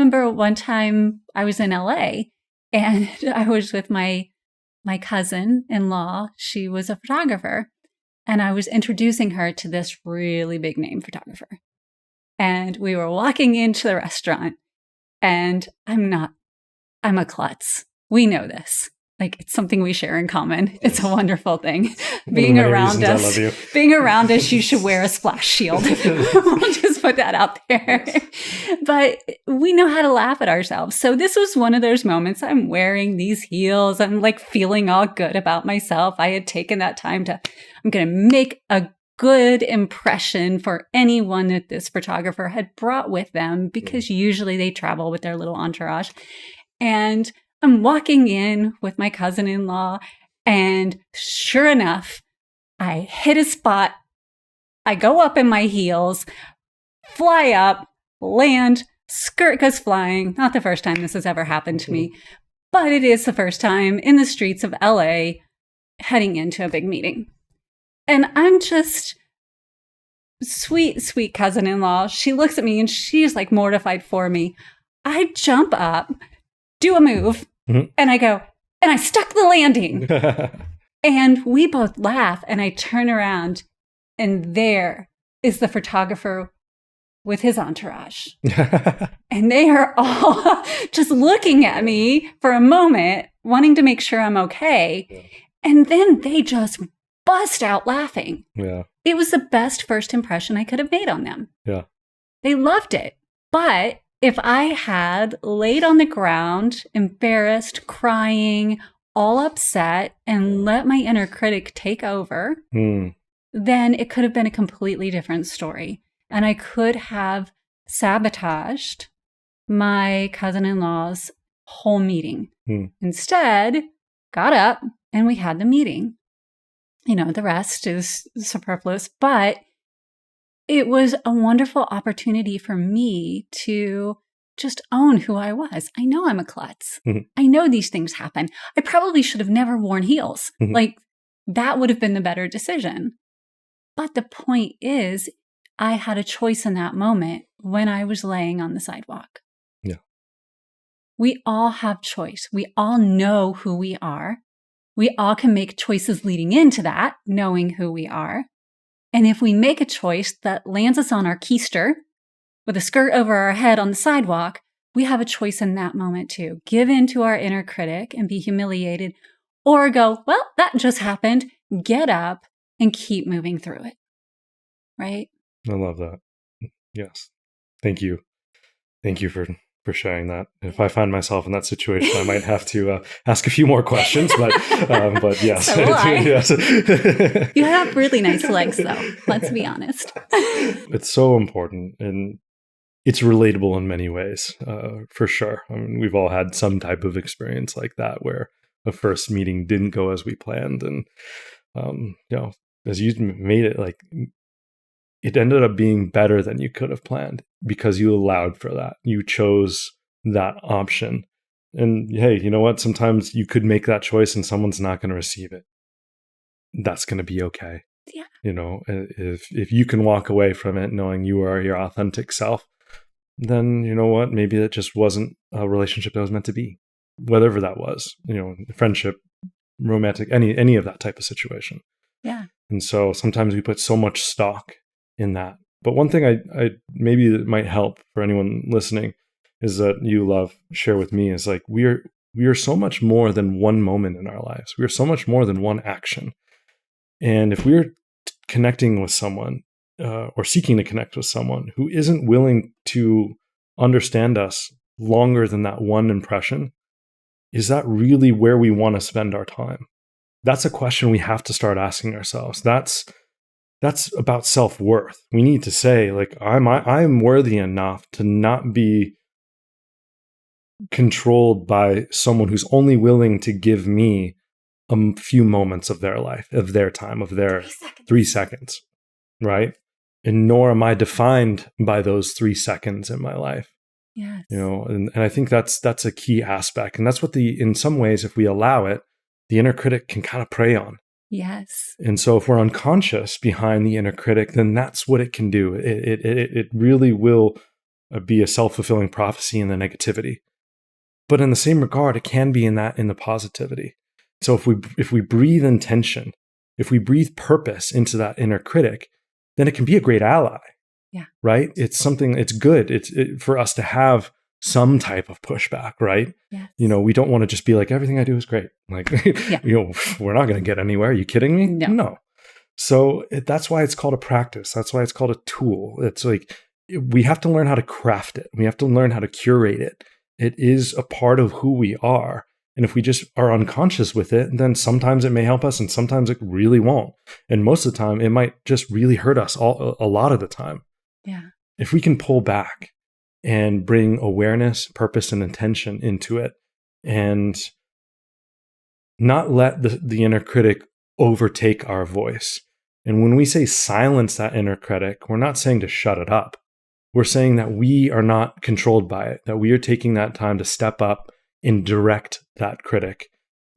remember one time I was in LA and I was with my cousin-in-law. She was a photographer, and I was introducing her to this really big name photographer. And we were walking into the restaurant, and I'm a klutz. We know this. Like, it's something we share in common. It's a wonderful thing. Being around us, you should wear a splash shield. We'll just put that out there. But we know how to laugh at ourselves. So this was one of those moments. I'm wearing these heels. I'm like feeling all good about myself. I had taken that time I'm going to make a good impression for anyone that this photographer had brought with them, because usually they travel with their little entourage. And I'm walking in with my cousin-in-law, and sure enough, I hit a spot. I go up in my heels, fly up, land, skirt goes flying. Not the first time this has ever happened to me, but it is the first time in the streets of LA heading into a big meeting. And I'm just sweet, sweet cousin-in-law. She looks at me and she's like mortified for me. I jump up, do a move, and I go, and I stuck the landing. And we both laugh, and I turn around, and there is the photographer with his entourage. And they are all just looking at me for a moment, wanting to make sure I'm okay. Yeah. And then they just bust out laughing. Yeah. It was the best first impression I could have made on them. Yeah. They loved it. But if I had laid on the ground, embarrassed, crying, all upset, and let my inner critic take over, then it could have been a completely different story. And I could have sabotaged my cousin-in-law's whole meeting. Instead, got up and we had the meeting. The rest is superfluous, but it was a wonderful opportunity for me to just own who I was. I know I'm a klutz. I know these things happen. I probably should have never worn heels. Like, that would have been the better decision. But the point is, I had a choice in that moment when I was laying on the sidewalk. Yeah. We all have choice. We all know who we are. We all can make choices leading into that, knowing who we are. And if we make a choice that lands us on our keister with a skirt over our head on the sidewalk, we have a choice in that moment too. Give in to our inner critic and be humiliated, or go, well, that just happened. Get up and keep moving through it. Right? I love that. Yes. Thank you. Thank you for sharing that. If I find myself in that situation, I might have to ask a few more questions, but yes. So will I. Yes. You have really nice legs, though. Let's be honest. It's so important, and it's relatable in many ways, for sure. I mean, we've all had some type of experience like that, where the first meeting didn't go as we planned, and as you made it, like, it ended up being better than you could have planned because you allowed for that. You chose that option. And hey, you know what? Sometimes you could make that choice and someone's not going to receive it. That's going to be okay. Yeah. If you can walk away from it knowing you are your authentic self, then you know what? Maybe it just wasn't a relationship that was meant to be. Whatever that was, friendship, romantic, any of that type of situation. Yeah. And so sometimes we put so much stock in that. But one thing I maybe that might help for anyone listening is that you share with me is like, we are so much more than one moment in our lives. We are so much more than one action. And if we're connecting with someone or seeking to connect with someone who isn't willing to understand us longer than that one impression, is that really where we want to spend our time? That's a question we have to start asking ourselves. That's about self-worth. We need to say, like, I'm worthy enough to not be controlled by someone who's only willing to give me a few moments of their life, of their time, of their 3 seconds, right? And nor am I defined by those 3 seconds in my life. Yes. And I think that's a key aspect. And that's what in some ways, if we allow it, the inner critic can kind of prey on. Yes. And so if we're unconscious behind the inner critic, then that's what it can do. It really will be a self-fulfilling prophecy in the negativity. But in the same regard, it can be in the positivity. So if we breathe intention, if we breathe purpose into that inner critic, then it can be a great ally. Yeah. Right? It's good. For us to have some type of pushback, right? Yes. We don't want to just be like, everything I do is great. Like, Yeah. We're not going to get anywhere. Are you kidding me? No. So that's why it's called a practice. That's why it's called a tool. It's like, we have to learn how to craft it. We have to learn how to curate it. It is a part of who we are. And if we just are unconscious with it, then sometimes it may help us and sometimes it really won't. And most of the time, it might just really hurt us a lot of the time. Yeah. If we can pull back and bring awareness, purpose, and intention into it and not let the inner critic overtake our voice. And when we say silence that inner critic, we're not saying to shut it up. We're saying that we are not controlled by it, that we are taking that time to step up and direct that critic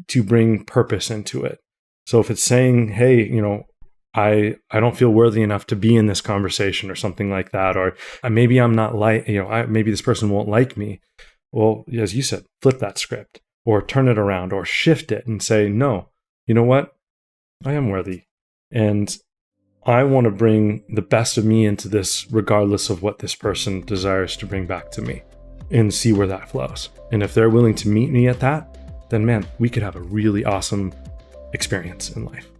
to bring purpose into it. So if it's saying, hey, I don't feel worthy enough to be in this conversation or something like that, or maybe I'm not maybe this person won't like me. Well, as you said, flip that script or turn it around or shift it and say, no, you know what? I am worthy. And I want to bring the best of me into this, regardless of what this person desires to bring back to me, and see where that flows. And if they're willing to meet me at that, then man, we could have a really awesome experience in life.